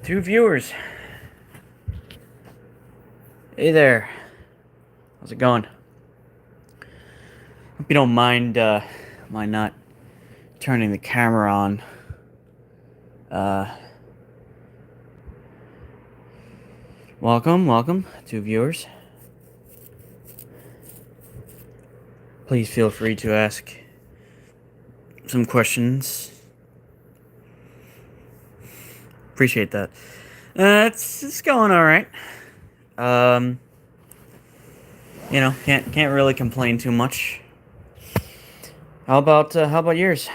Two viewers. Hey there. How's it going? Hope you don't mind not turning the camera on. Uh, welcome, two viewers. Please feel free to ask some questions. Appreciate that. It's going all right. Um, can't really complain too much. How about yours?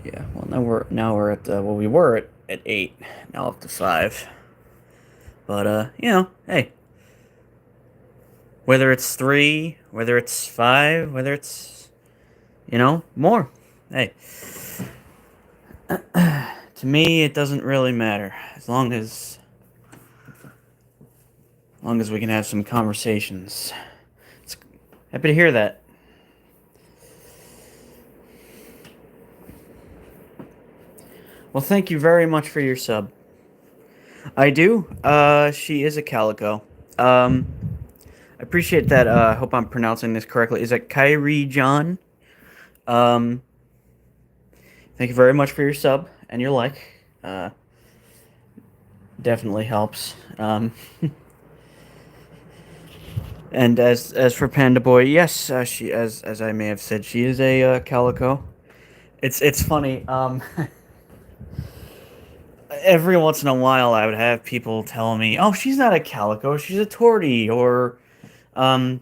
Yeah. Well, now we're at we were at 8, now up to 5. But hey, whether it's 3, whether it's 5, whether it's more. Hey, to me, it doesn't really matter as long as we can have some conversations. It's happy to hear that. Well, thank you very much for your sub. I do. She is a calico. I appreciate that. I hope I'm pronouncing this correctly. Is it Kyrie John? Um, Thank you very much for your sub and your like. Definitely helps. And as for Panda Boy, yes, she as I may have said, she is a calico. It's funny. Every once in a while, I would have people tell me, "Oh, she's not a calico, she's a tortie," um,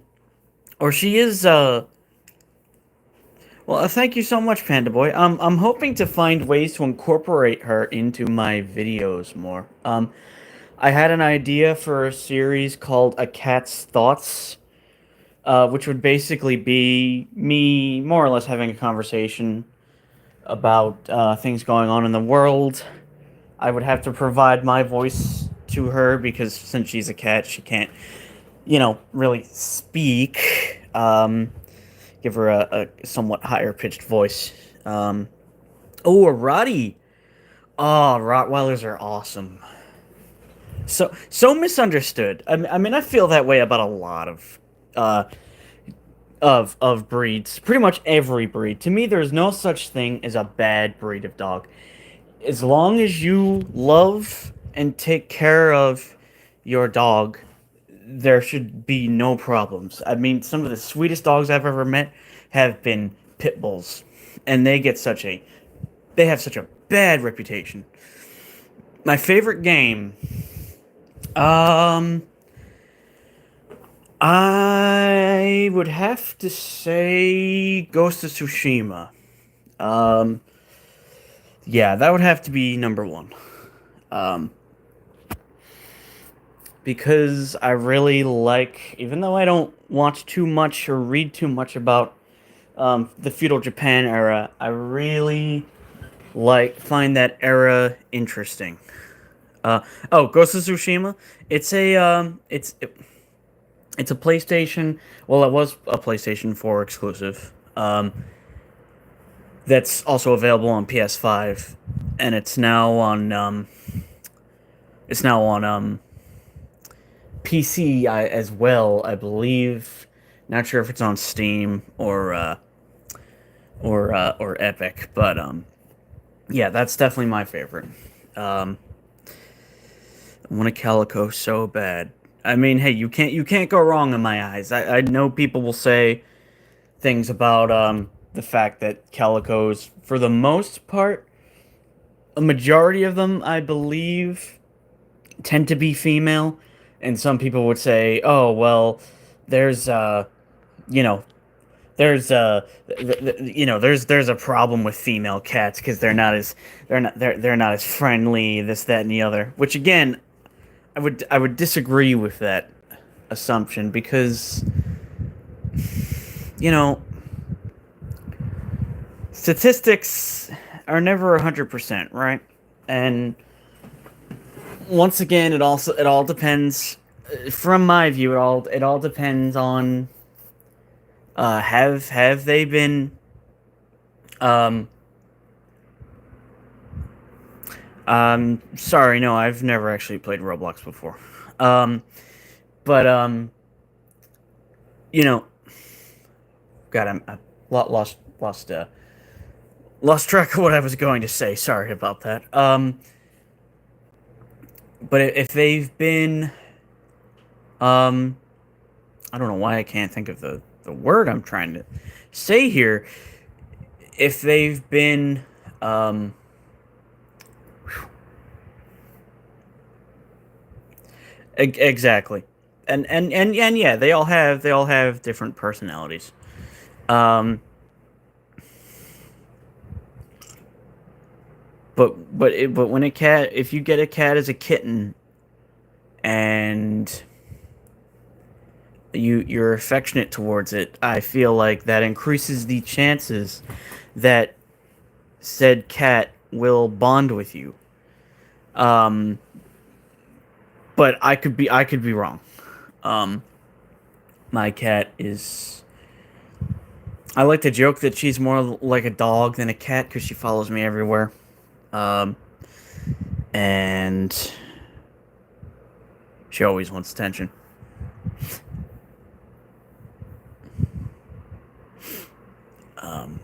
or she is. Well, thank you so much, Panda Boy. I'm hoping to find ways to incorporate her into my videos more. I had an idea for a series called A Cat's Thoughts, which would basically be me more or less having a conversation about things going on in the world. I would have to provide my voice to her because since she's a cat, she can't, really speak. Give her a somewhat higher pitched voice. Oh, a Rottie. Oh, Rottweilers are awesome. So misunderstood. I mean, I feel that way about a lot uh, of breeds. Pretty much every breed. To me, there's no such thing as a bad breed of dog. As long as you love and take care of your dog, there should be no problems. I mean, some of the sweetest dogs I've ever met have been pit bulls, and they have such a bad reputation. My favorite game, um, I would have to say Ghost of Tsushima. Um, yeah, that would have to be number one. Um, because I really like, even though I don't watch too much or read too much about the feudal Japan era, I really find that era interesting. Uh, oh, Ghost of Tsushima. It's a it's a PlayStation. Well, it was a PlayStation 4 exclusive. That's also available on PS5, and it's now on PC as well, I believe. Not sure if it's on Steam or Epic, but yeah, that's definitely my favorite. Um, I want a Calico so bad. I mean, hey, you can't go wrong in my eyes. I know people will say things about the fact that Calicos, for the most part, a majority of them, I believe, tend to be female, and some people would say, "Oh, well, there's you know, there's a problem with female cats because they're not as friendly, this, that, and the other." Which again, I would disagree with that assumption because you know statistics are never 100%, right? And once again, it all depends. From my view, it all depends on have they been um sorry, no, I've never actually played Roblox before. Um but you know, God, I lost track of what I was going to say. Sorry about that. But if they've been um I don't know why I can't think of the word I'm trying to say here. If they've been um exactly. And yeah, they all have different personalities. Um but when a cat, if you get a cat as a kitten and you're affectionate towards it, I feel like that increases the chances that said cat will bond with you. Um, but I could be wrong. Um, my cat is. I like to joke that she's more like a dog than a cat because she follows me everywhere. Um, and she always wants attention. Um,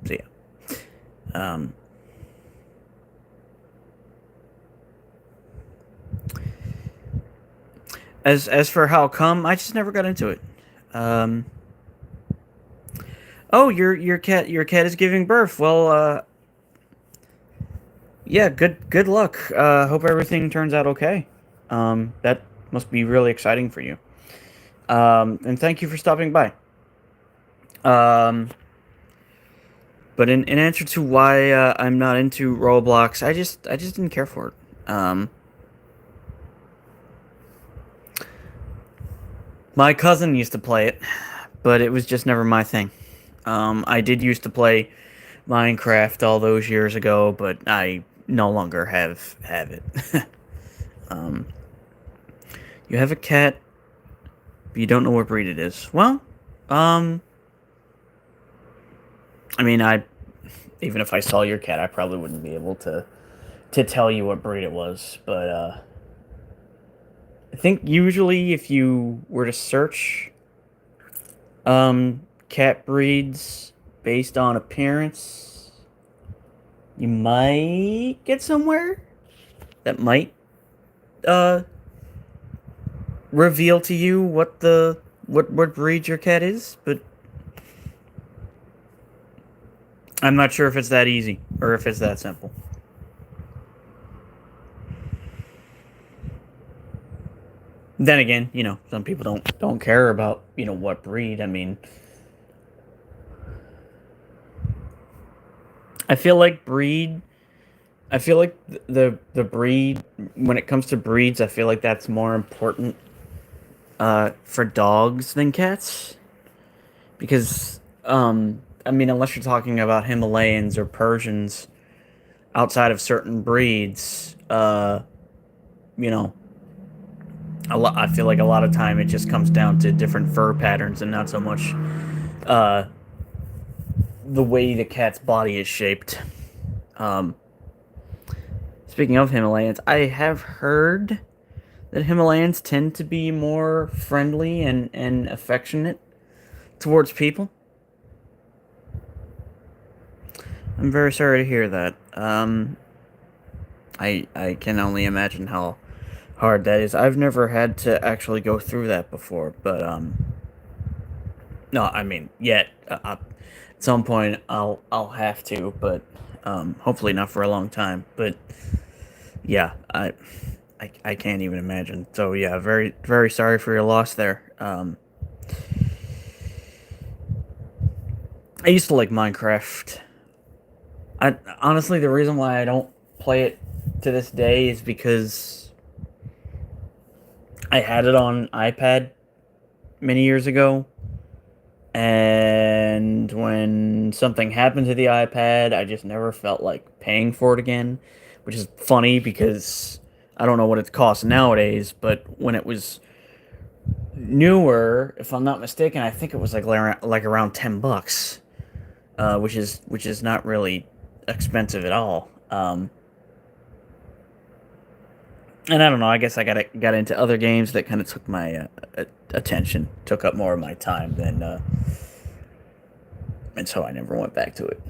so yeah. Um, as for how come, I just never got into it. Um, oh, your cat is giving birth. Well, yeah, good luck. Hope everything turns out okay. That must be really exciting for you. And thank you for stopping by. Um, but in answer to why I'm not into Roblox, I just didn't care for it. My cousin used to play it, but it was just never my thing. I did used to play Minecraft all those years ago, but I no longer have it. um, you have a cat, but you don't know what breed it is. Well, um, I mean, I even if I saw your cat, I probably wouldn't be able to tell you what breed it was. But I think usually if you were to search cat breeds based on appearance, you might get somewhere that might reveal to you what breed your cat is, but I'm not sure if it's that easy or if it's that simple. Then again, some people don't care about what breed. I mean, I feel like breed. I feel like the breed when it comes to breeds, I feel like that's more important for dogs than cats because I mean, unless you're talking about Himalayans or Persians, outside of certain breeds, you know, I feel like a lot of time it just comes down to different fur patterns and not so much uh, the way the cat's body is shaped. Um, Speaking of Himalayans, I have heard that Himalayans tend to be more friendly and affectionate towards people. I'm very sorry to hear that. I can only imagine how hard that is. I've never had to actually go through that before, but no, I mean yet. At some point, I'll have to, but hopefully not for a long time. But yeah, I can't even imagine. So yeah, very very sorry for your loss there. I used to like Minecraft. I honestly the reason why I don't play it to this day is because I had it on iPad many years ago, and when something happened to the iPad, I just never felt like paying for it again, which is funny because I don't know what it costs nowadays, but when it was newer, if I'm not mistaken, I think it was like around $10, which is not really expensive at all. And I don't know. I guess I got into other games that kind of took my attention, took up more of my time than, and so I never went back to it.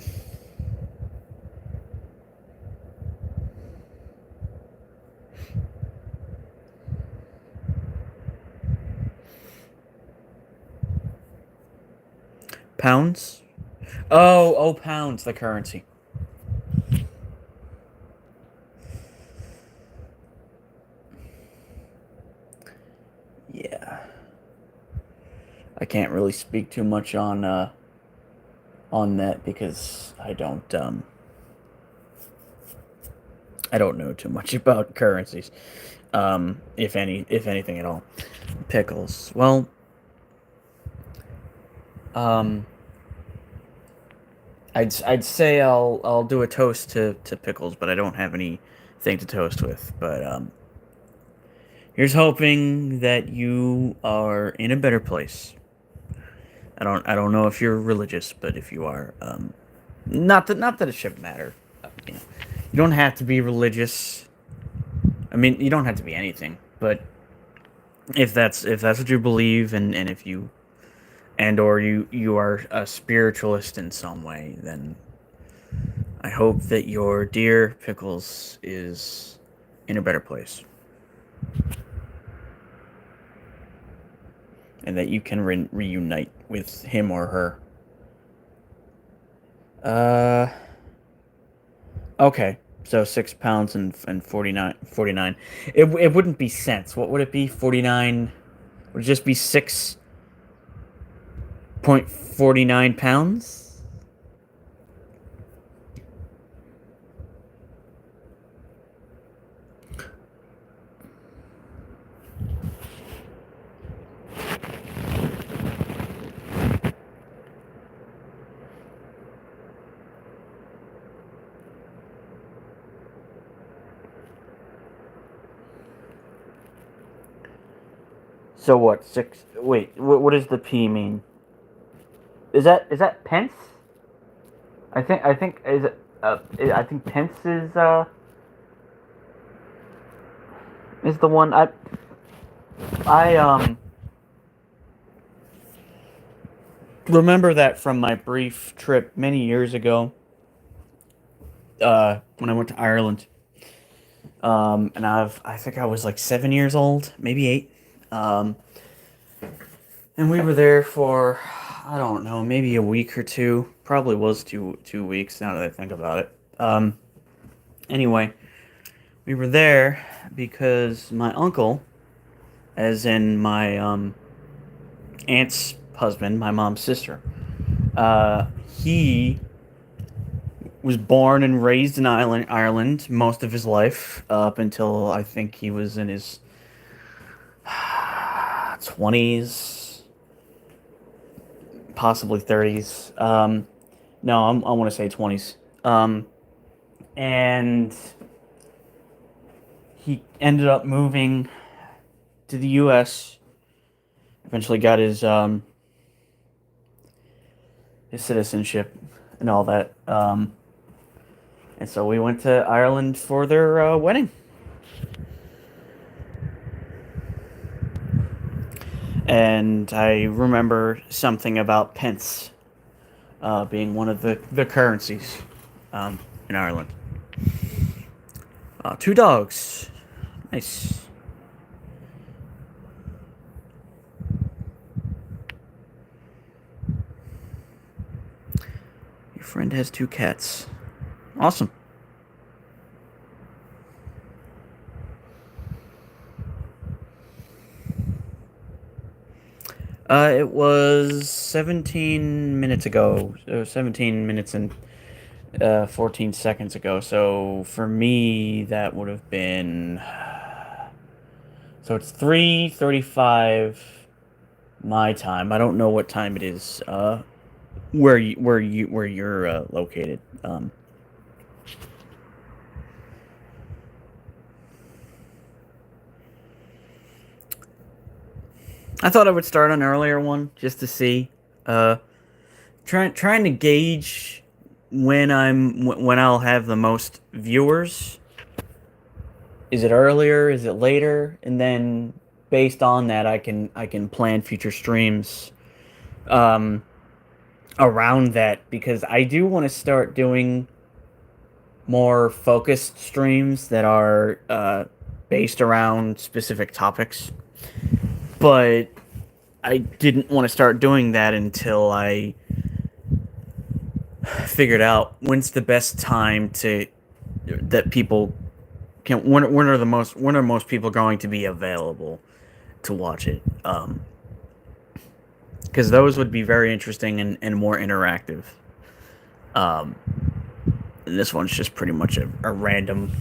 Pounds? Oh, pounds, the currency. Yeah, I can't really speak too much on that because I don't know too much about currencies. If anything at all. Pickles. Well, um, I'd say I'll do a toast to pickles, but I don't have anything to toast with. But here's hoping that you are in a better place. I don't know if you're religious, but if you are, not that it should matter. You don't have to be religious. I mean, you don't have to be anything, but if that's what you believe, and if you and or you are a spiritualist in some way, then I hope that your dear Pickles is in a better place, and that you can reunite with him or her. Uh, okay. So 6 pounds and 49. It wouldn't be cents. What would it be? 49. Would it just be 6.49 pounds? So what? Six? Wait. What does the P mean? Is that pence? I think is it. I think pence is the one. I remember that from my brief trip many years ago. When I went to Ireland. And I think I was like 7 years old, maybe 8. Um, and we were there for, I don't know, maybe a week or two. Probably was two weeks now that I think about it. Anyway, we were there because my uncle, as in my aunt's husband, my mom's sister, uh, he was born and raised in Ireland most of his life, up until I think he was in his 20s, possibly 30s. No, I want to say 20s. And he ended up moving to the U.S. Eventually got his citizenship and all that. And so we went to Ireland for their wedding. And I remember something about pence being one of the currencies in Ireland. Two dogs. Nice. Your friend has two cats. Awesome. It was 17 minutes ago. 17 minutes and 14 seconds ago. So for me, that would have been. So it's 3:35 my time. I don't know what time it is. Where you're located. I thought I would start an earlier one just to see. Uh, trying to gauge when I'll have the most viewers. Is it earlier? Is it later? And then based on that, I can plan future streams um, around that, because I do want to start doing more focused streams that are based around specific topics. But I didn't want to start doing that until I figured out when's the best time to that people can when are most people going to be available to watch it, because those would be very interesting and more interactive. um and this one's just pretty much a random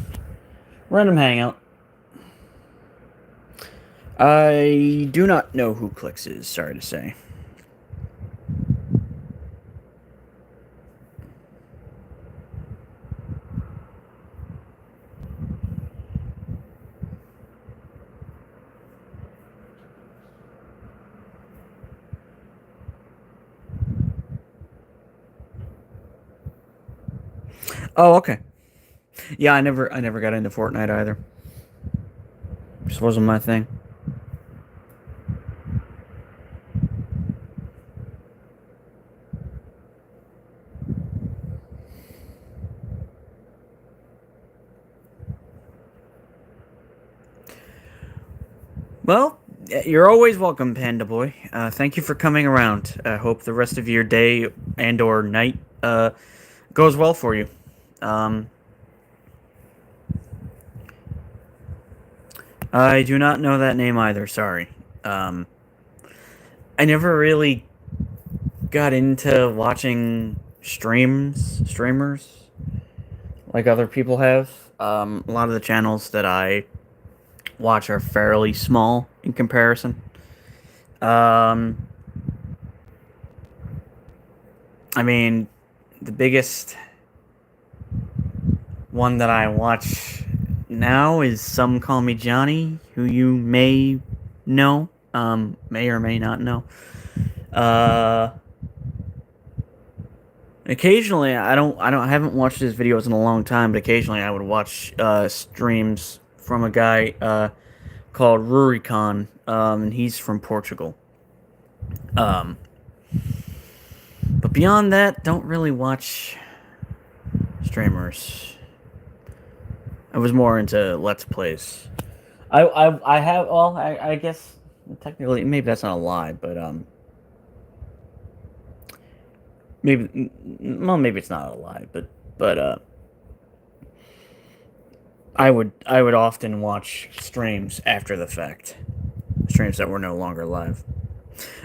hangout. I do not know who Clicks is, sorry to say. Oh, okay. Yeah, I never got into Fortnite either. Just wasn't my thing. Well, you're always welcome, Panda Boy. Thank you for coming around. I hope the rest of your day and or night goes well for you. Um, I do not know that name either. Sorry. Um, I never really got into watching streamers like other people have. A lot of the channels that I watch are fairly small in comparison. Um, I mean, the biggest one that I watch now is Some Call Me Johnny, who you may know, may or may not know. Uh, Occasionally, I haven't watched his videos in a long time, but occasionally I would watch streams from a guy called Rurikon, and he's from Portugal. Um, but beyond that, don't really watch streamers. I was more into Let's Plays. I have, well, I guess technically maybe that's not a lie, but maybe, well, maybe it's not a lie, but I would often watch streams after the fact, streams that were no longer live.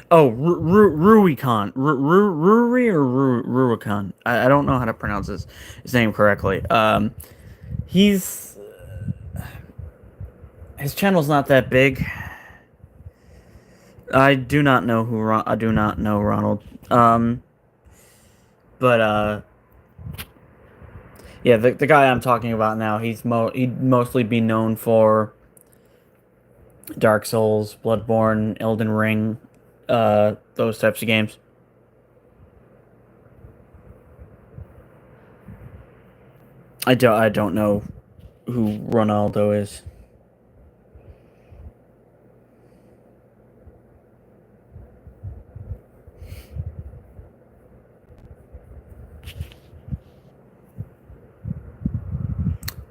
Oh, Ruicon, Ruri or Ruicon. I don't know how to pronounce his name correctly. He's his channel's not that big. I do not know I do not know Ronald. But yeah, the guy I'm talking about now, he'd mostly be known for Dark Souls, Bloodborne, Elden Ring, those types of games. I don't know who Ronaldo is.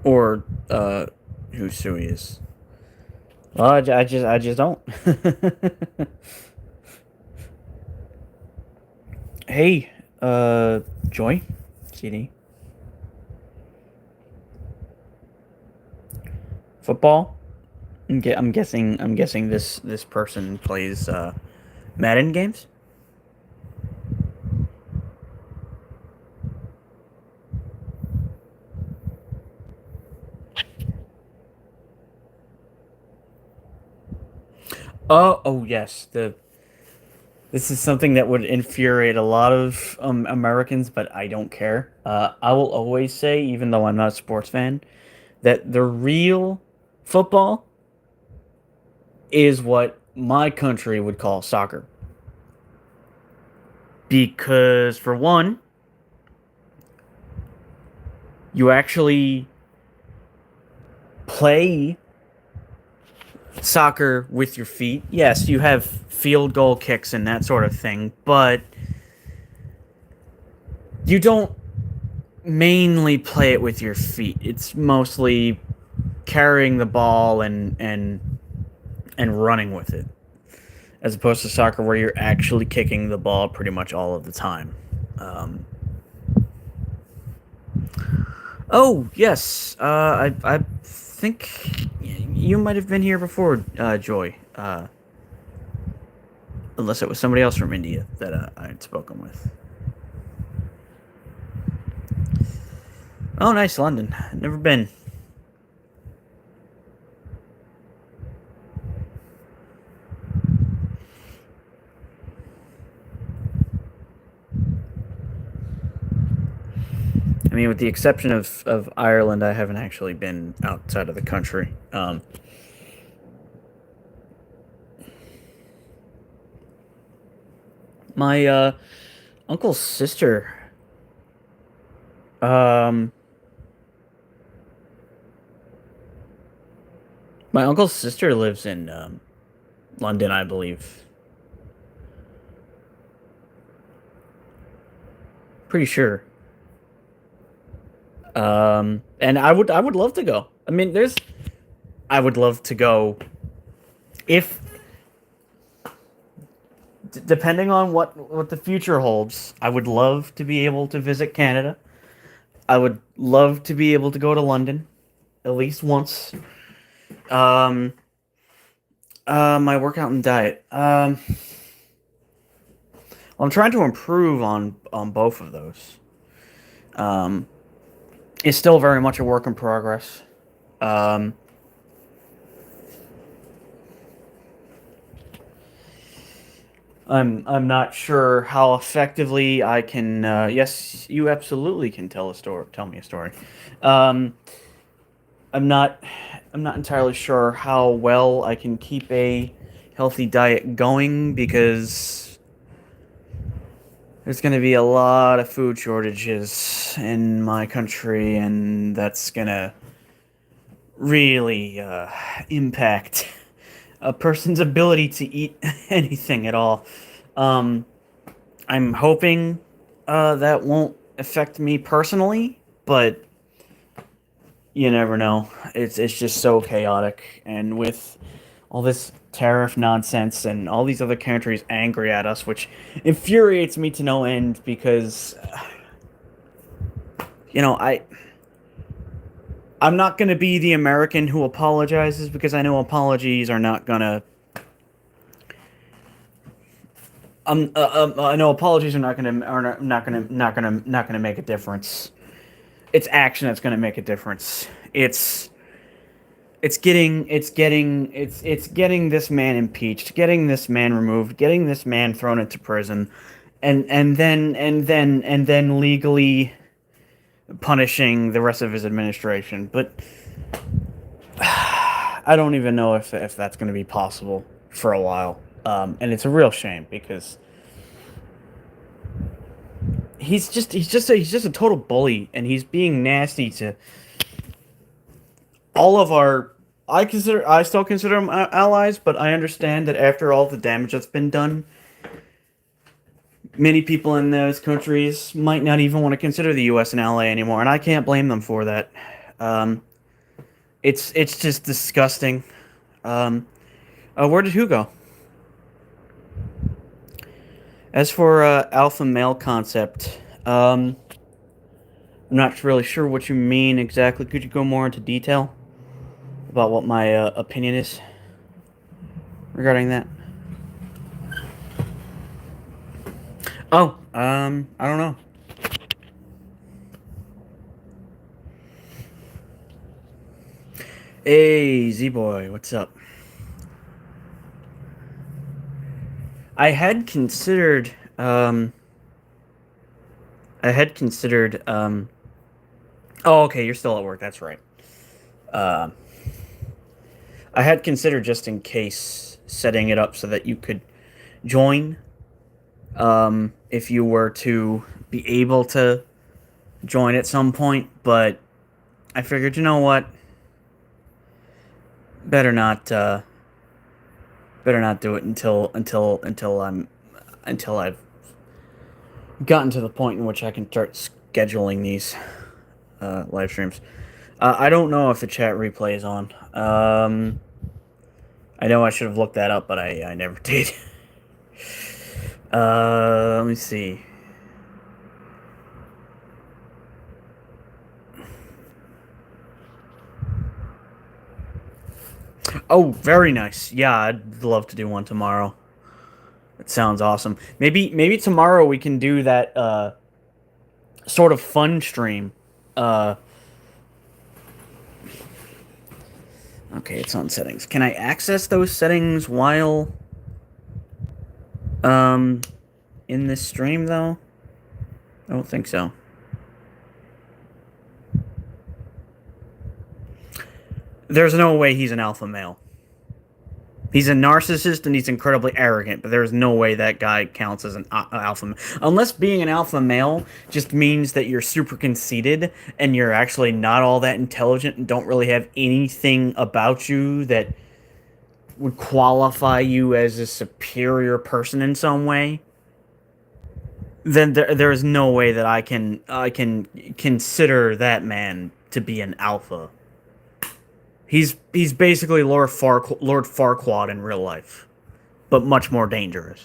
Or who Sui is. Well, I just don't. Hey, Joy, CD, football. I'm guessing this person plays Madden games. Oh yes, the this is something that would infuriate a lot of Americans, but I don't care. I will always say, even though I'm not a sports fan, that the real football is what my country would call soccer. Because, for one, you actually play soccer with your feet. Yes, you have field goal kicks and that sort of thing, but you don't mainly play it with your feet. It's mostly carrying the ball and running with it, as opposed to soccer where you're actually kicking the ball pretty much all of the time. Um, oh yes, I think you might have been here before, Joy. Unless it was somebody else from India that I had spoken with. Oh, nice, London. Never been. I mean, with the exception of Ireland, I haven't actually been outside of the country. My uncle's sister. Um, my uncle's sister lives in London, I believe. Pretty sure. And I would love to go. I mean, I would love to go if depending on what the future holds. I would love to be able to visit Canada. I would love to be able to go to London at least once. Um, my workout and diet. I'm trying to improve on both of those. Um, it's still very much a work in progress. Um, I'm not sure how effectively I can. Yes, you absolutely can tell a story. Tell me a story. Um, I'm not. I'm not entirely sure how well I can keep a healthy diet going because there's going to be a lot of food shortages in my country, and that's going to really impact a person's ability to eat anything at all. Um, I'm hoping that won't affect me personally, but you never know. It's just so chaotic, and with all this tariff nonsense and all these other countries angry at us, which infuriates me to no end because you know I'm not going to be the American who apologizes because I know apologies are not gonna. I know apologies are not gonna make a difference. It's action that's gonna make a difference. It's getting this man impeached, getting this man removed, getting this man thrown into prison, and then legally punishing the rest of his administration. But I don't even know if that's going to be possible for a while. And it's a real shame because he's just a total bully, and he's being nasty to all of our. I still consider them allies, but I understand that after all the damage that's been done, many people in those countries might not even want to consider the U.S. an ally anymore, and I can't blame them for that. Um, it's just disgusting. Um, where did who go? As for alpha male concept, I'm not really sure what you mean exactly. Could you go more into detail about what my opinion is regarding that? Oh, I don't know. Hey, Z boy, what's up? I had considered, I had considered, oh, okay, you're still at work. That's right. Uh, I had considered just in case setting it up so that you could join, if you were to be able to join at some point, but I figured, you know what? Better not, better not do it until I've gotten to the point in which I can start scheduling these live streams. I don't know if the chat replay is on. I know I should have looked that up, but I never did. Let me see. Oh, very nice. Yeah, I'd love to do one tomorrow. It sounds awesome. Maybe tomorrow we can do that sort of fun stream. Uh okay, it's on settings. Can I access those settings while um in this stream though? I don't think so. There's no way he's an alpha male. He's a narcissist and he's incredibly arrogant, but there's no way that guy counts as an alpha male. Unless being an alpha male just means that you're super conceited and you're actually not all that intelligent and don't really have anything about you that would qualify you as a superior person in some way, then there is no way that I can consider that man to be an alpha. He's basically Lord Farquaad in real life, but much more dangerous.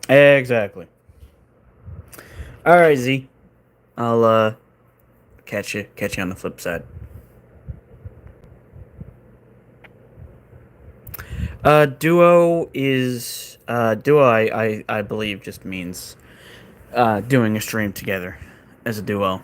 Exactly. All right, Z. I'll catch you on the flip side. Duo. I believe just means doing a stream together as a duo.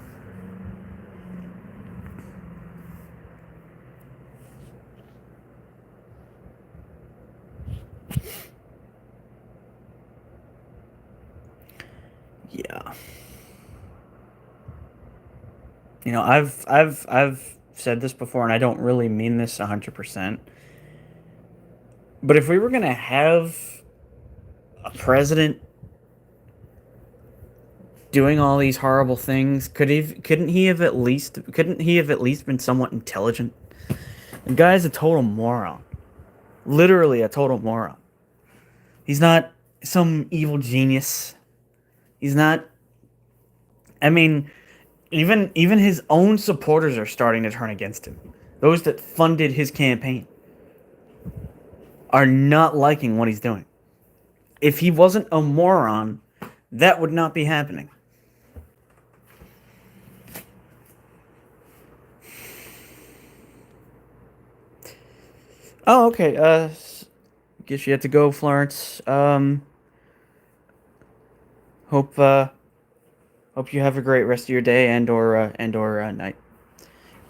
Yeah. I've said this before, and I don't really mean this 100%. But if we were gonna have a president doing all these horrible things? Couldn't he have at least been somewhat intelligent? The guy's a total moron. Literally a total moron. He's not some evil genius. He's not. I mean, even his own supporters are starting to turn against him. Those that funded his campaign are not liking what he's doing. If he wasn't a moron, that would not be happening. Oh, okay. Guess you have to go, Florence. Hope hope you have a great rest of your day and or night.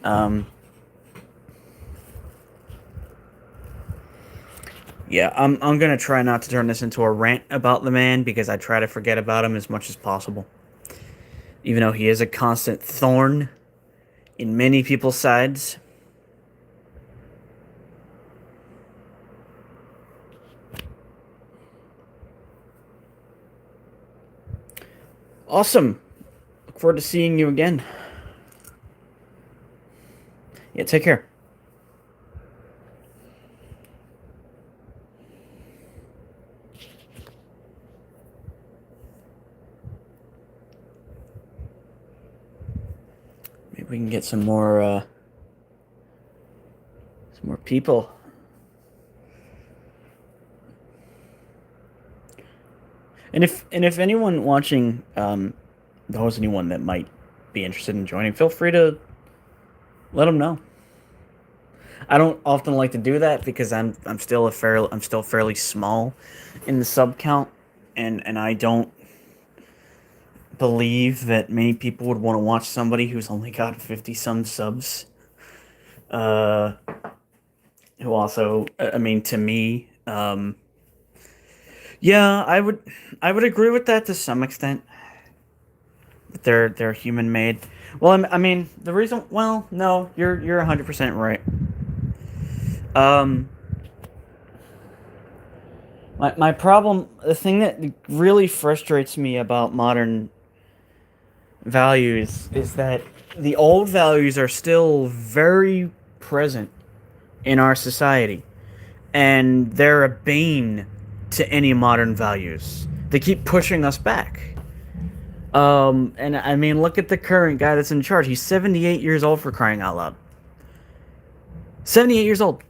Um, yeah, I'm gonna try not to turn this into a rant about the man because I try to forget about him as much as possible. Even though he is a constant thorn in many people's sides. Awesome. Look forward to seeing you again. Yeah, take care. Maybe we can get some more people. And if anyone watching knows anyone that might be interested in joining, feel free to let them know. I don't often like to do that because I'm still fairly small in the sub count, and I don't believe that many people would want to watch somebody who's only got 50 some subs. Uh, who also, I mean, to me, yeah, I would agree with that to some extent. They're human made. Well, I mean, the reason. Well, no, you're 100% right. Um, my problem, the thing that really frustrates me about modern values is that the old values are still very present in our society, and they're a bane to any modern values. They keep pushing us back. And I mean, look at the current guy that's in charge. He's 78 years old, for crying out loud. 78 years old.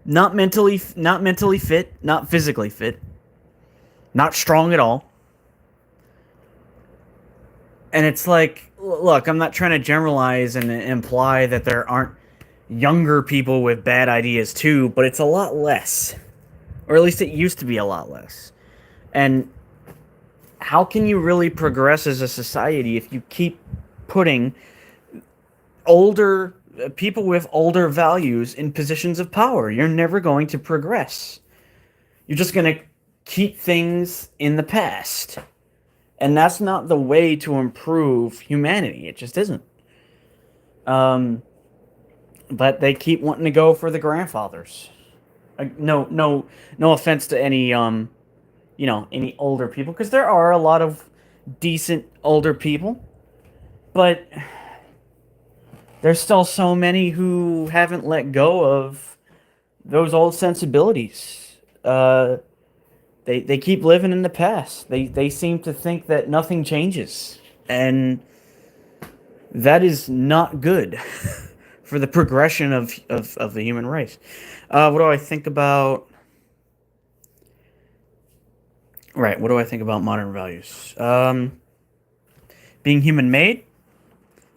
Not mentally fit, not physically fit, not strong at all. And it's like, look, I'm not trying to generalize and imply that there aren't younger people with bad ideas too, but it's a lot less. Or at least it used to be a lot less. And how can you really progress as a society if you keep putting older people with older values in positions of power? You're never going to progress. You're just going to keep things in the past. And that's not the way to improve humanity. It just isn't. Um, but they keep wanting to go for the grandfathers. No offense to any any older people, because there are a lot of decent older people, but there's still so many who haven't let go of those old sensibilities. They keep living in the past. They seem to think that nothing changes, and that is not good for the progression of the human race. What do I think about? Right, what do I think about modern values? Being human made,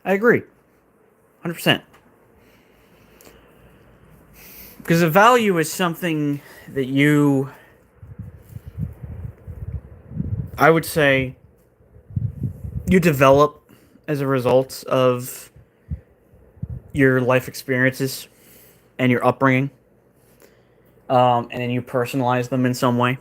I agree, 100%. Because a value is something that I would say, you develop as a result of your life experiences and your upbringing, and then you personalize them in some way.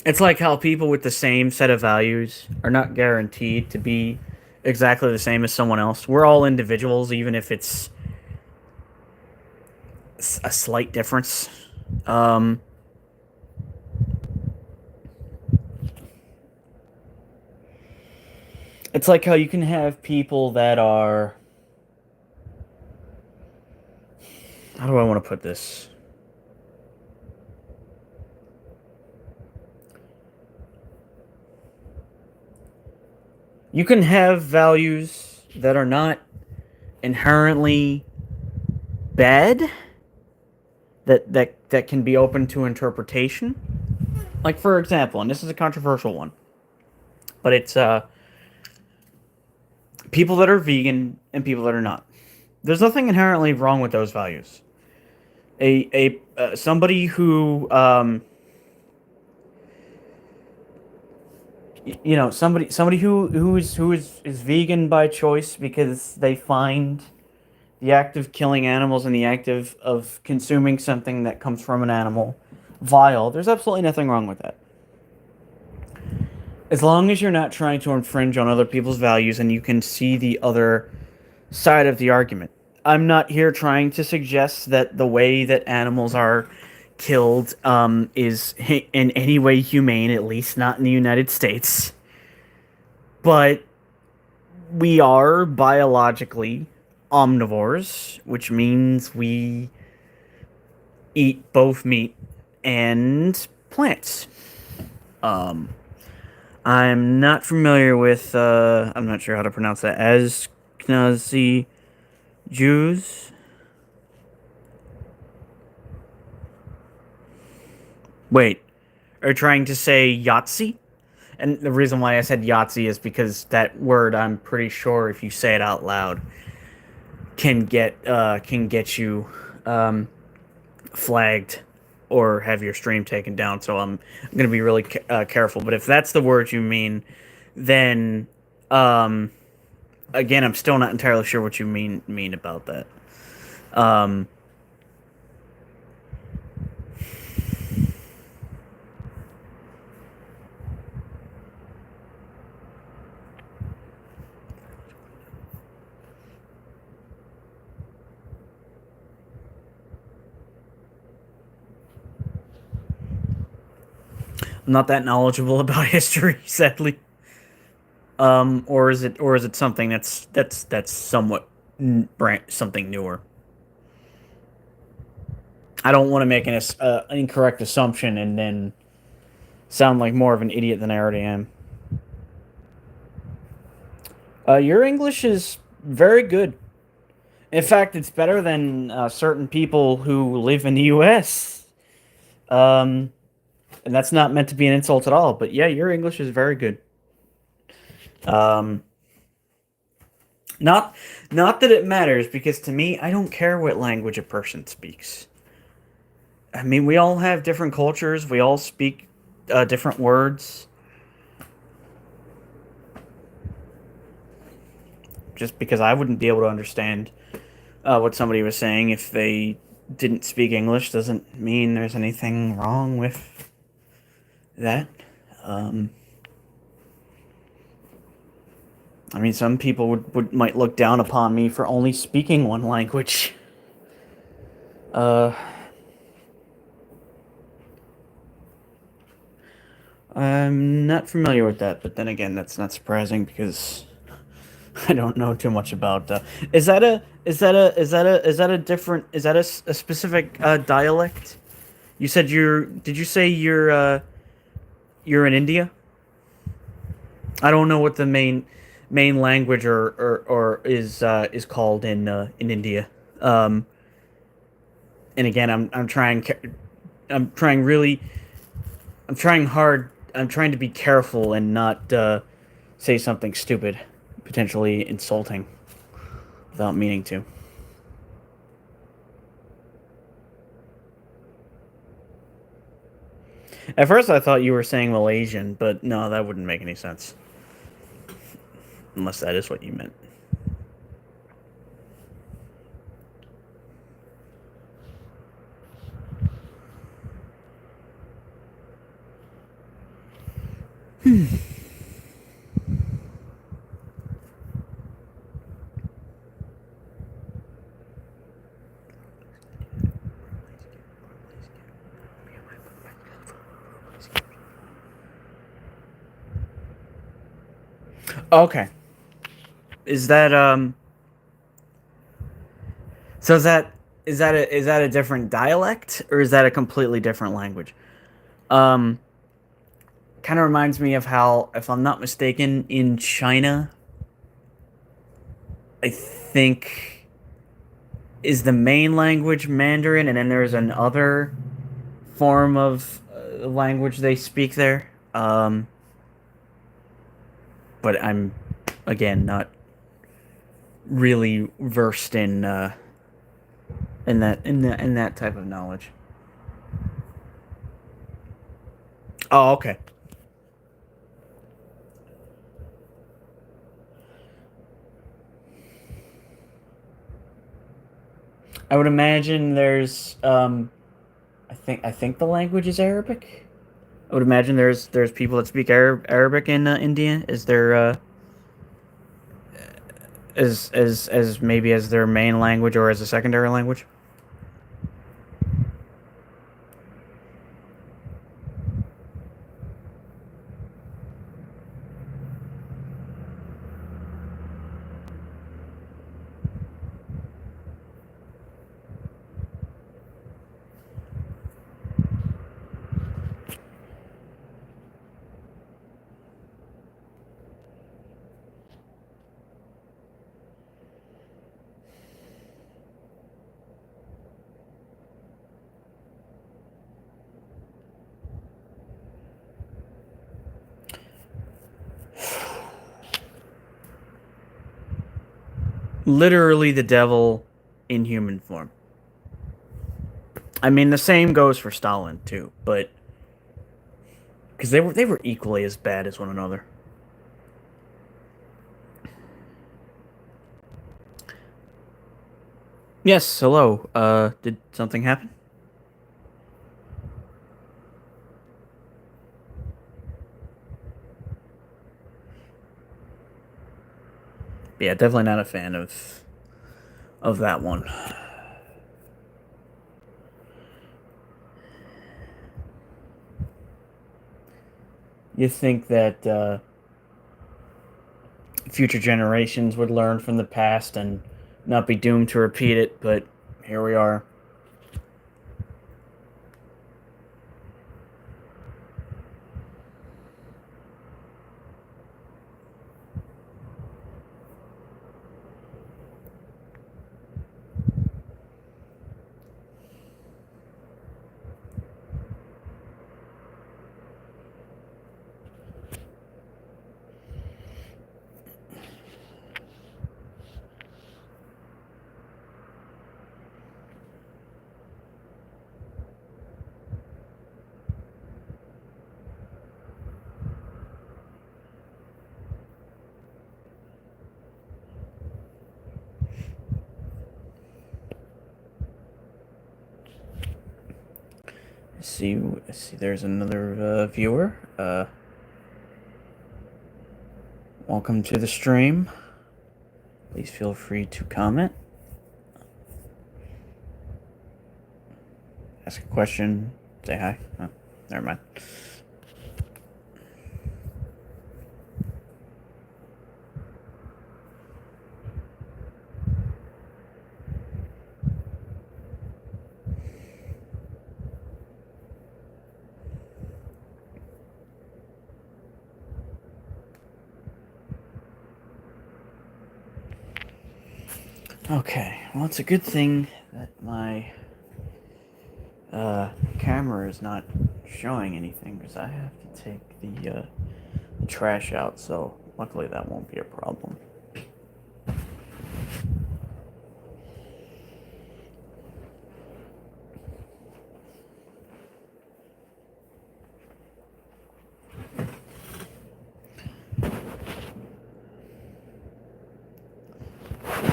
It's like how people with the same set of values are not guaranteed to be exactly the same as someone else. We're all individuals, even if it's a slight difference. Um, It's like how you can have people that are, how do I want to put this? You can have values that are not inherently bad, that can be open to interpretation. Like, for example, and this is a controversial one, but it's people that are vegan and people that are not. There's nothing inherently wrong with those values. A somebody who somebody who is vegan by choice because they find the act of killing animals and the act of consuming something that comes from an animal vile. There's absolutely nothing wrong with that. As long as you're not trying to infringe on other people's values and you can see the other side of the argument. I'm not here trying to suggest that the way that animals are killed is in any way humane, at least not in the United States. But we are biologically omnivores, which means we eat both meat and plants. Um, I'm not familiar with, I'm not sure how to pronounce that, Ashkenazi Jews. Wait, are trying to say Yahtzee? And the reason why I said Yahtzee is because that word, I'm pretty sure, if you say it out loud, can get you flagged or have your stream taken down. So I'm going to be really careful. But if that's the word you mean, then again, I'm still not entirely sure what you mean about that. I'm not that knowledgeable about history, sadly. Or is it something that's somewhat something newer? I don't want to make an incorrect assumption and then sound like more of an idiot than I already am. Your English is very good. In fact, it's better than certain people who live in the U.S. Um, and that's not meant to be an insult at all. But yeah, your English is very good. Um, not not that it matters because to me, I don't care what language a person speaks. I mean, we all have different cultures. We all speak different words. Just because I wouldn't be able to understand what somebody was saying if they didn't speak English doesn't mean there's anything wrong with that. Um, I mean, some people might look down upon me for only speaking one language. Uh, I'm not familiar with that, but then again, that's not surprising because I don't know too much about. Is that a different? Is that a specific dialect? You said you're. Did you say you're in India? I don't know what the main language or is called in India. Um, and again, I'm trying really, I'm trying hard. I'm trying to be careful and not say something stupid, potentially insulting, without meaning to. At first, I thought you were saying Malaysian, but no, that wouldn't make any sense. Unless that is what you meant. Okay. Is that so is that a different dialect or is that a completely different language? Um, Kind of reminds me of how, if I'm not mistaken, in China, I think is the main language Mandarin, and then there's another form of language they speak there. But I'm again not really versed in that type of knowledge. Oh, okay. I would imagine there's I think the language is Arabic. I would imagine there's people that speak Arabic in India. Is there as maybe as their main language or as a secondary language? Literally the devil in human form. I mean, the same goes for Stalin too, but because they were equally as bad as one another. Yes, hello. Did something happen? Yeah, definitely not a fan of that one. You think that future generations would learn from the past and not be doomed to repeat it, but here we are. See, there's another viewer. Welcome to the stream. Please feel free to comment, ask a question, say hi. Oh, never mind. Okay, well, it's a good thing that my camera is not showing anything because I have to take the trash out, so luckily that won't be a problem.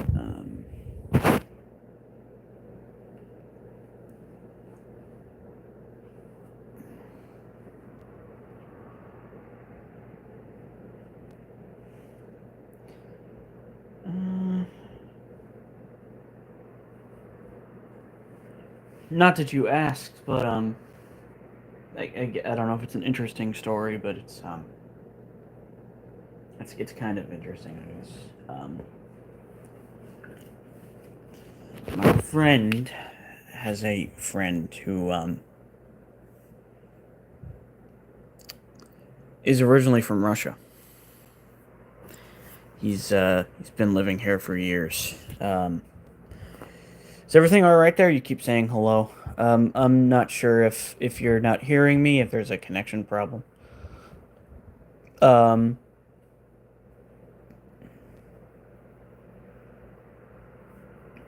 Um, uh, Not that you asked, but I don't know if it's an interesting story, but it's It's kind of interesting, I guess. My friend has a friend who is originally from Russia. He's been living here for years. Is everything all right there? You keep saying hello. I'm not sure if you're not hearing me, if there's a connection problem. Um,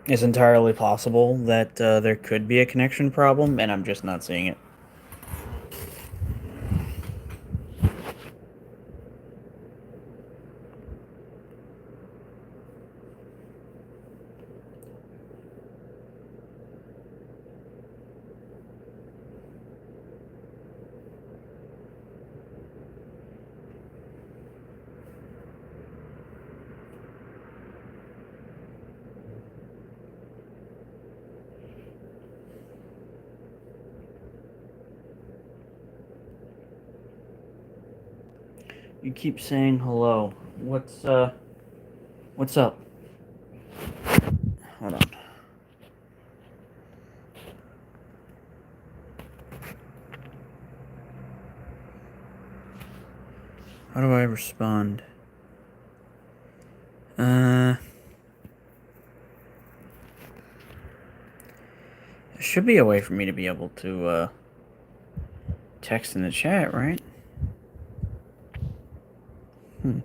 it's entirely possible that there could be a connection problem, and I'm just not seeing it. You keep saying hello. What's up? Hold on. How do I respond? There should be a way for me to be able to text in the chat, right? Hmm.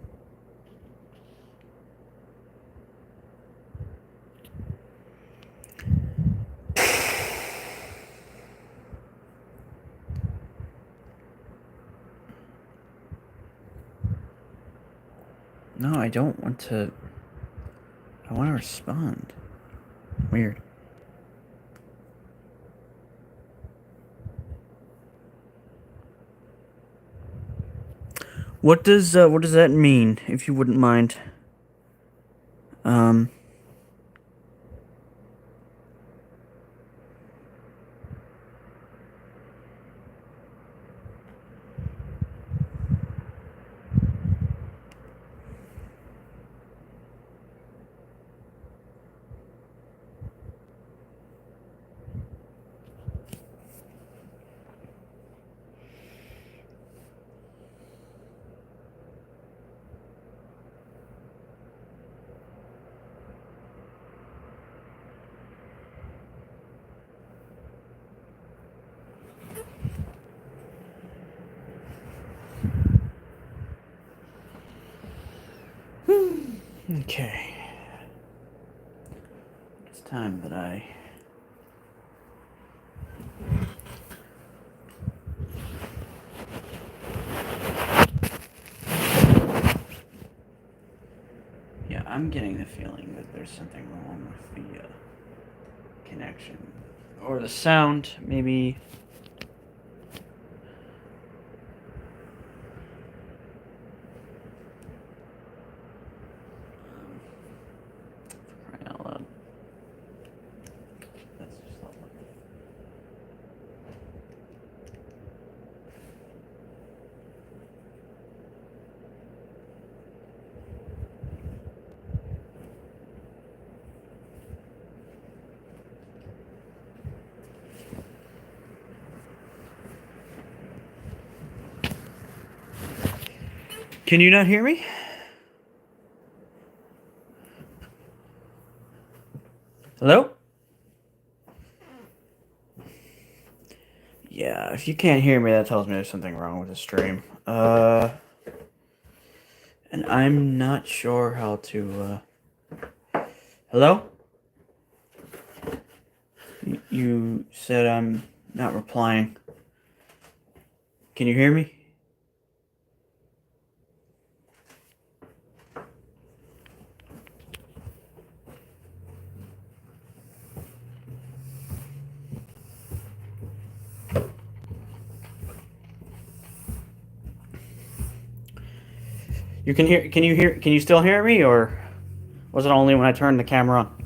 No, I don't want to. I want to respond. Weird. What does that mean, if you wouldn't mind? Um. Okay. It's time that I. Yeah, I'm getting the feeling that there's something wrong with the connection. Or the sound, maybe. Crying out loud. That's just not working. Can you not hear me? Hello? Yeah, if you can't hear me, that tells me there's something wrong with the stream. And I'm not sure how to, Hello? You said I'm not replying. Can you hear me? Can you still hear me, or was it only when I turned the camera on?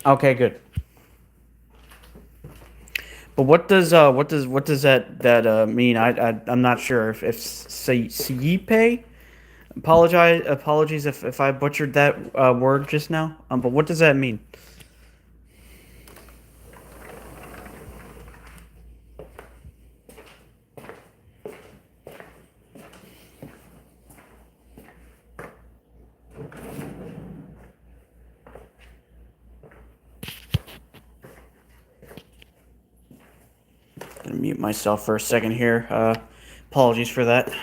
Okay, good. But what does that mean? I'm not sure if Sipe. Apologies if I butchered that word just now. But what does that mean? Gonna mute myself for a second here. Apologies for that.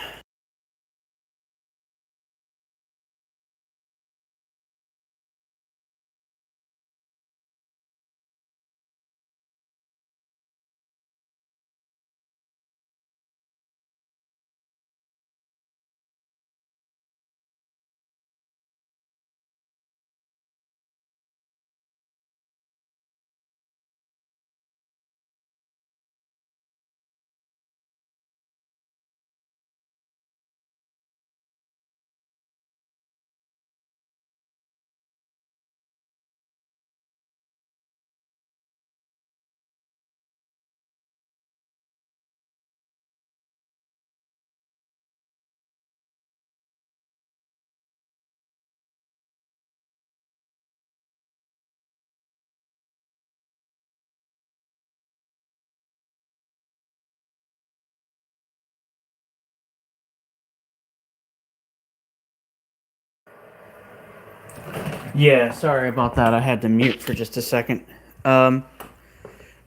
Yeah, sorry about that. I had to mute for just a second. Um,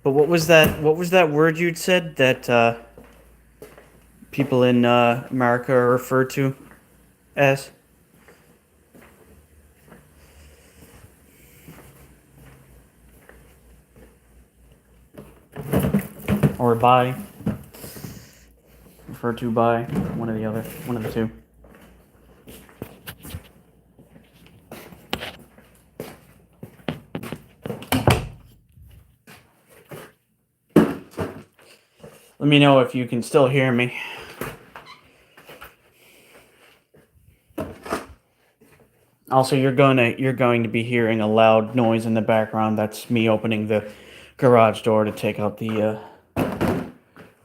but what was that? What was that word you'd said that people in America are referred to as? Or by? Referred to by? One or the other. One of the two. Let me know if you can still hear me. Also, you're going to be hearing a loud noise in the background. That's me opening the garage door to take out the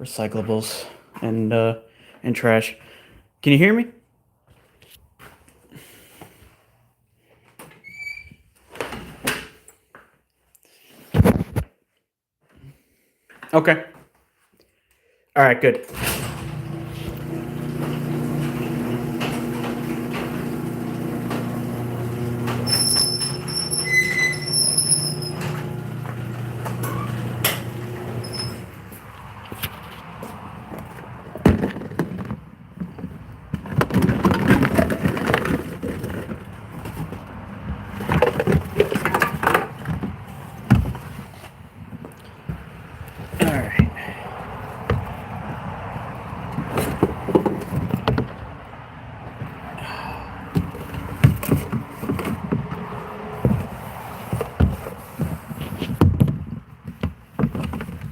recyclables and trash. Can you hear me? Okay. All right. Good. All right.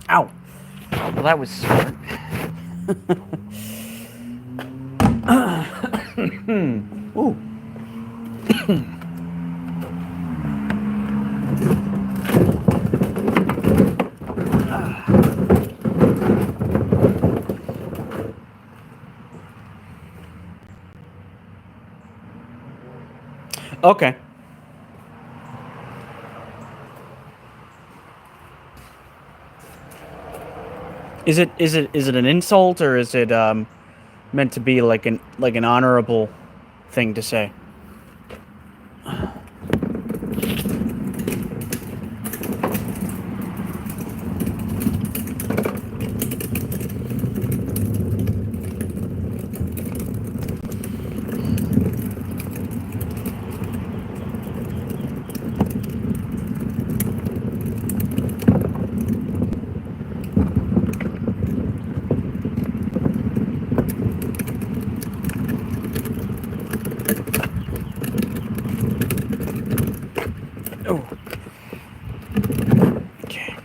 Ow. Well, that was smart. Ooh. Okay. Is it an insult, or is it meant to be like an honorable thing to say? Oh. Okay.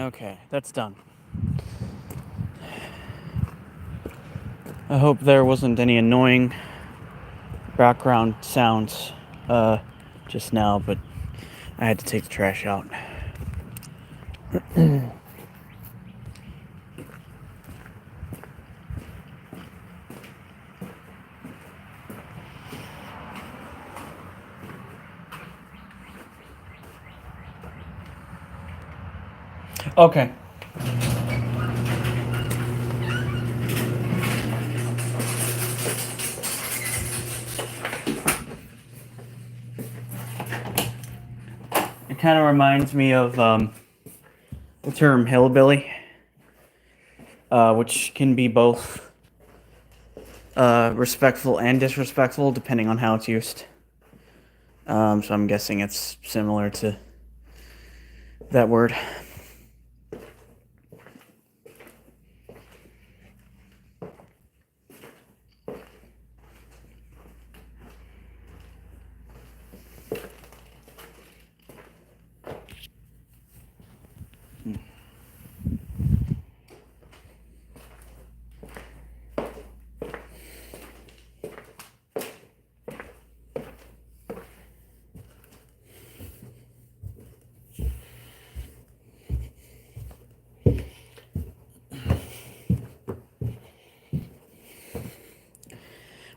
Okay, that's done. I hope there wasn't any annoying background sounds just now, but I had to take the trash out. Okay. It kind of reminds me of the term hillbilly, which can be both respectful and disrespectful depending on how it's used. So I'm guessing it's similar to that word.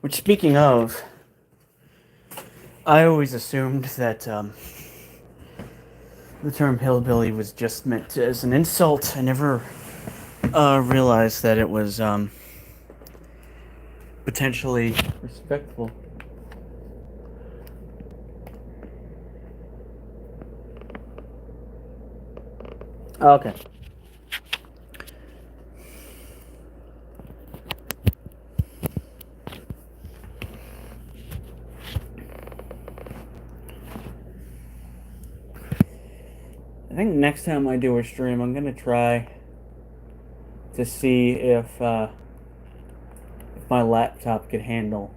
Which, speaking of, I always assumed that the term hillbilly was just meant as an insult. I never realized that it was potentially respectful. Okay. I think next time I do a stream, I'm gonna try to see if my laptop could handle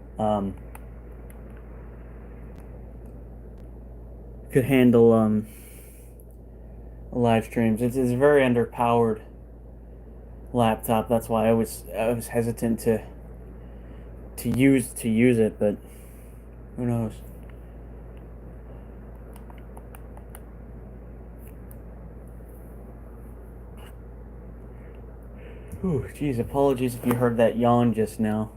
live streams. It's a very underpowered laptop. That's why I was hesitant to use it, but who knows? Ooh, geez, apologies if you heard that yawn just now.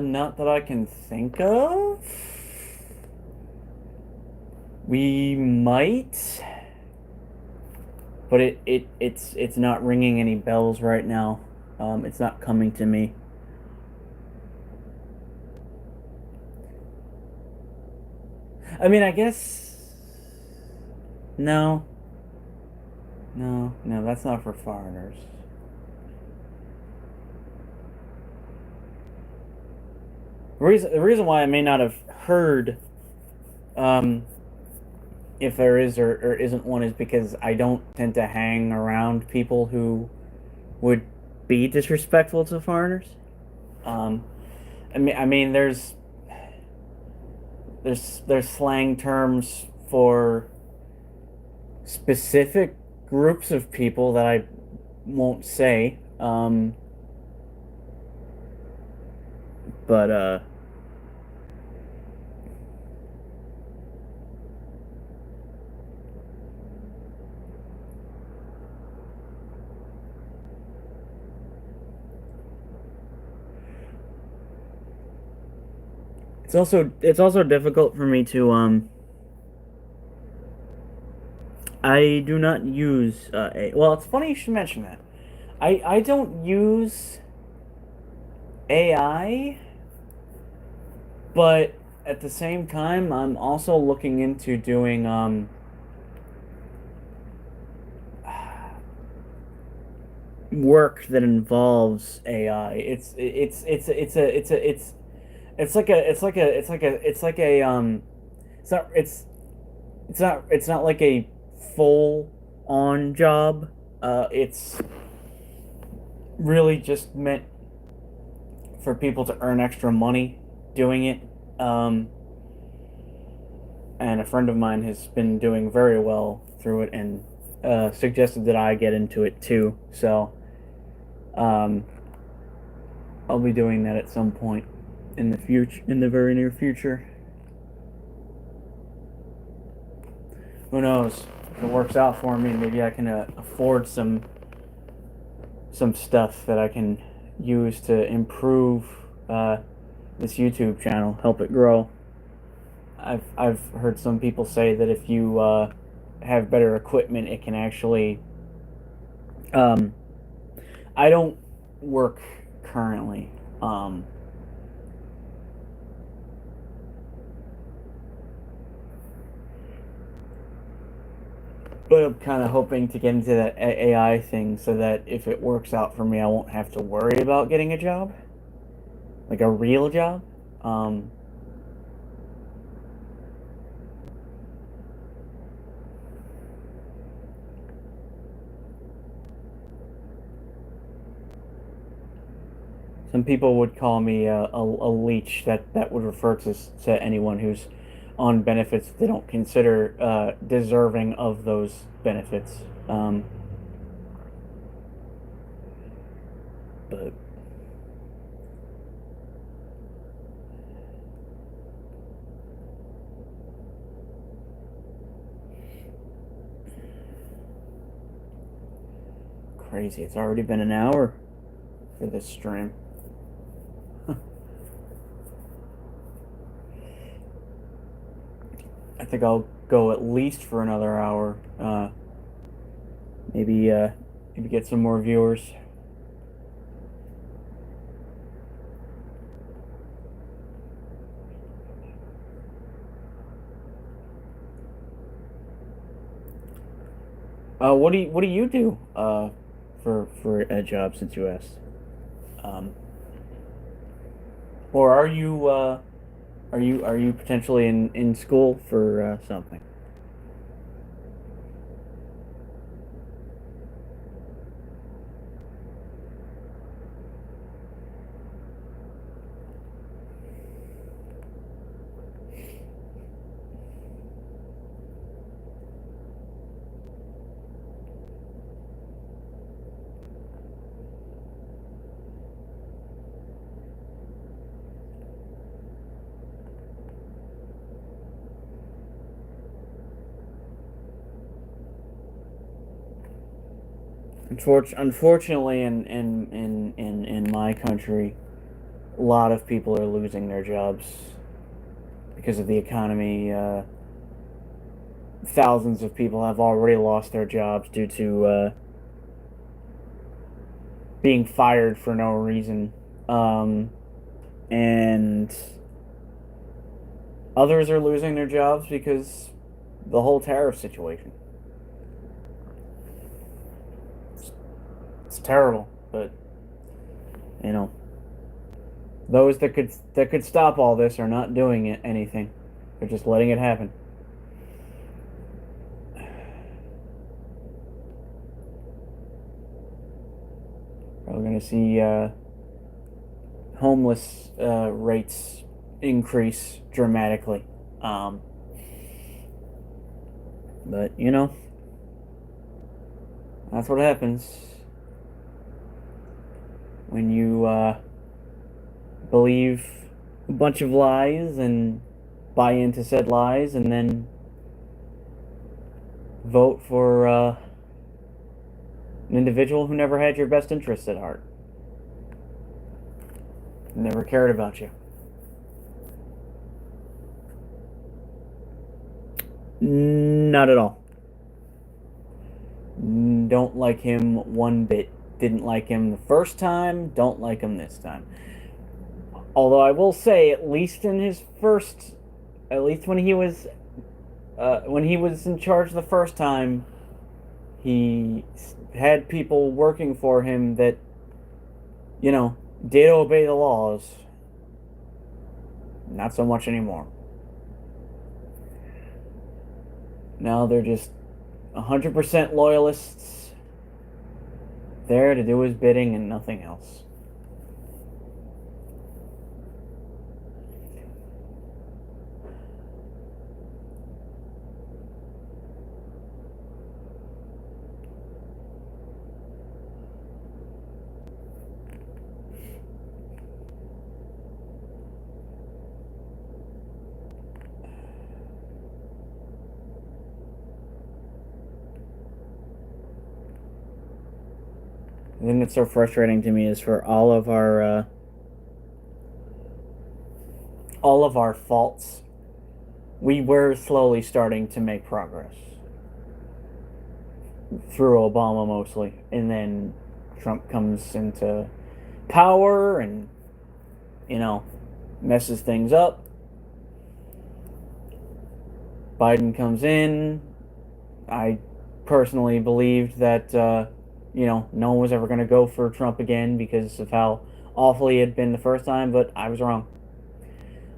Not that I can think of. We might, but it's not ringing any bells right now. It's not coming to me. I mean, I guess no, that's not for foreigners. The reason why I may not have heard if there is or isn't one is because I don't tend to hang around people who would be disrespectful to foreigners. I mean, there's slang terms for specific groups of people that I won't say. But it's also difficult for me to I do not use well, it's funny you should mention that. I don't use AI, but at the same time I'm also looking into doing work that involves AI. It's like a it's like a it's like a it's like a it's not like a full on job. It's really just meant for people to earn extra money doing it. Um, and a friend of mine has been doing very well through it and suggested that I get into it too. So um, I'll be doing that at some point in the future, in the very near future. Who knows? If it works out for me, maybe I can afford some stuff that I can use to improve this YouTube channel, help it grow. I've heard some people say that if you have better equipment, it can actually. Um, I don't work currently. Um, but I'm kind of hoping to get into that AI thing so that if it works out for me, I won't have to worry about getting a job, like a real job. Um, some people would call me a leech. That would refer to anyone who's on benefits they don't consider deserving of those benefits. But crazy, it's already been an hour for this stream. I think I'll go at least for another hour. Maybe maybe get some more viewers. What do you do for a job since you asked? Um, or are you potentially in school for something? Unfortunately, in my country, a lot of people are losing their jobs because of the economy. Thousands of people have already lost their jobs due to being fired for no reason. And others are losing their jobs because the whole tariff situation. It's terrible, but you know, those that could stop all this are not doing it anything. They're just letting it happen. We're going to see homeless rates increase dramatically. Um, but you know, that's what happens when you believe a bunch of lies and buy into said lies and then vote for an individual who never had your best interests at heart, never cared about you. Not at all. Don't like him one bit. Didn't like him the first time, don't like him this time. Although I will say, at least in his first, at least when he was in charge the first time, he had people working for him that, you know, did obey the laws. Not so much anymore. Now they're just 100% loyalists, there to do his bidding and nothing else. The thing that's so frustrating to me is for all of our faults, we were slowly starting to make progress through Obama mostly, and then Trump comes into power and you know messes things up. Biden comes in. I personally believed that no one was ever going to go for Trump again because of how awful he had been the first time, but I was wrong.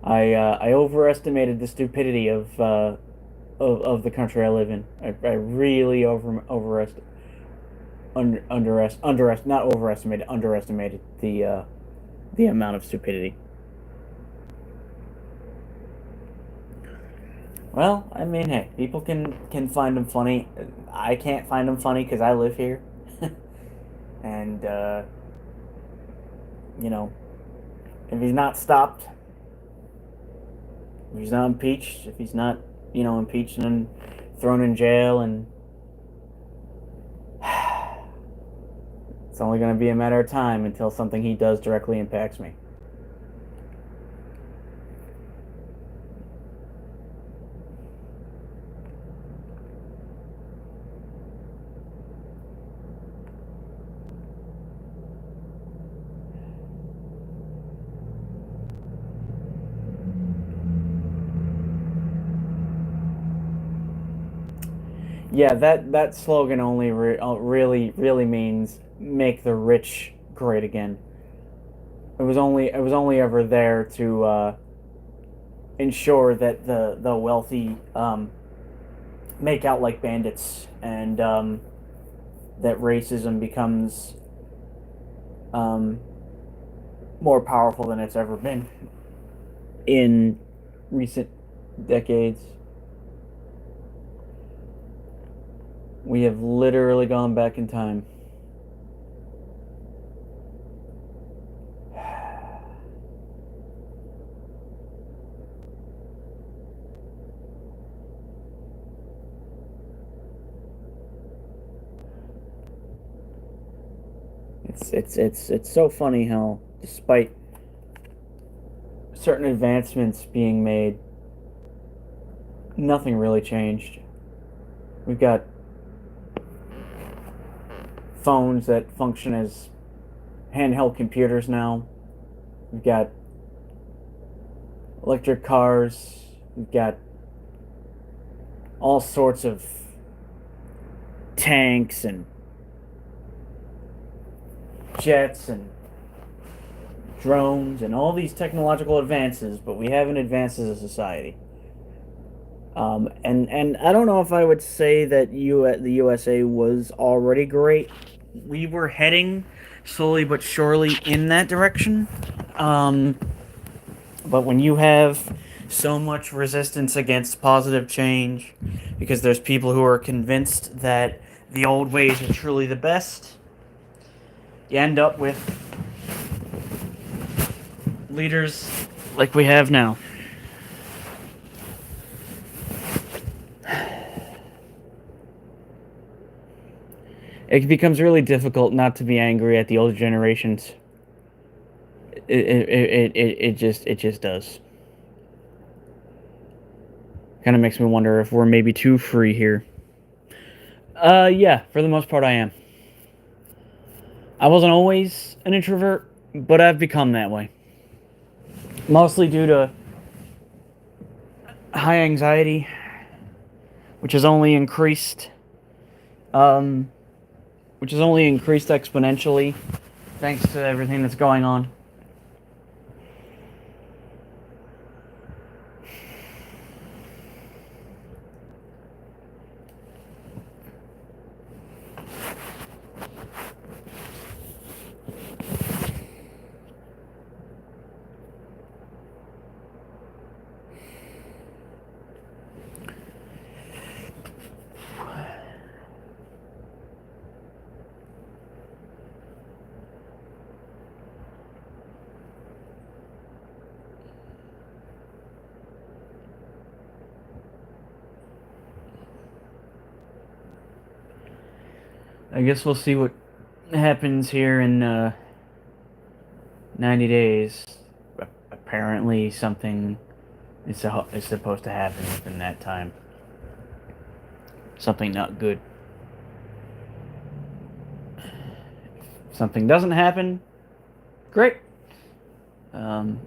I overestimated the stupidity of the country I live in. I really underestimated the amount of stupidity. Well, I mean, hey, people can find them funny. I can't find them funny because I live here, and you know, if he's not stopped, if he's not impeached, if he's not impeached and thrown in jail, and it's only going to be a matter of time until something he does directly impacts me. Yeah, that slogan only really means make the rich great again. It was only ever there to ensure that the wealthy make out like bandits, and that racism becomes um, more powerful than it's ever been in recent decades. We have literally gone back in time. It's so funny how, despite certain advancements being made, nothing really changed. We've got phones that function as handheld computers now. We've got electric cars. We've got all sorts of tanks and jets and drones and all these technological advances, but we haven't advanced as a society. And I don't know if I would say that the USA was already great. We were heading slowly but surely in that direction. Um, but when you have so much resistance against positive change, because there's people who are convinced that the old ways are truly the best, you end up with leaders like we have now. It becomes really difficult not to be angry at the older generations. It just does. Kind of makes me wonder if we're maybe too free here. Yeah, for the most part, I am. I wasn't always an introvert, but I've become that way. Mostly due to high anxiety, which has only increased, um, which has only increased exponentially, thanks to everything that's going on. I guess we'll see what happens here in 90 days. Apparently, something is supposed to happen within that time. Something not good. If something doesn't happen, great.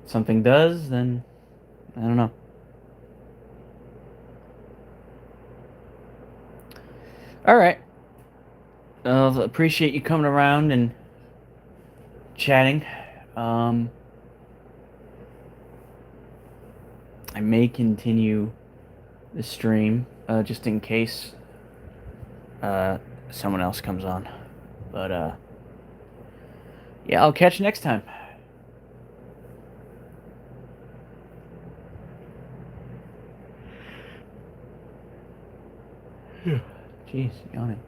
Something does, then I don't know. All right. Appreciate you coming around and chatting. Um, I may continue the stream just in case uh, someone else comes on. But yeah, I'll catch you next time. Jeez, yawning.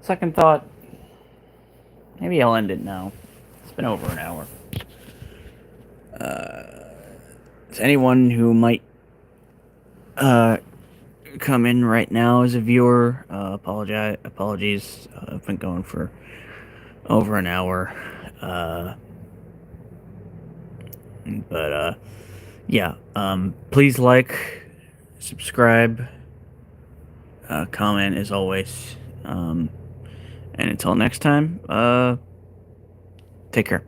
Second thought, maybe I'll end it now. It's been over an hour. Is anyone who might uh, come in right now as a viewer, apologies. I've been going for over an hour. But yeah, please like, subscribe, comment as always. And until next time, take care.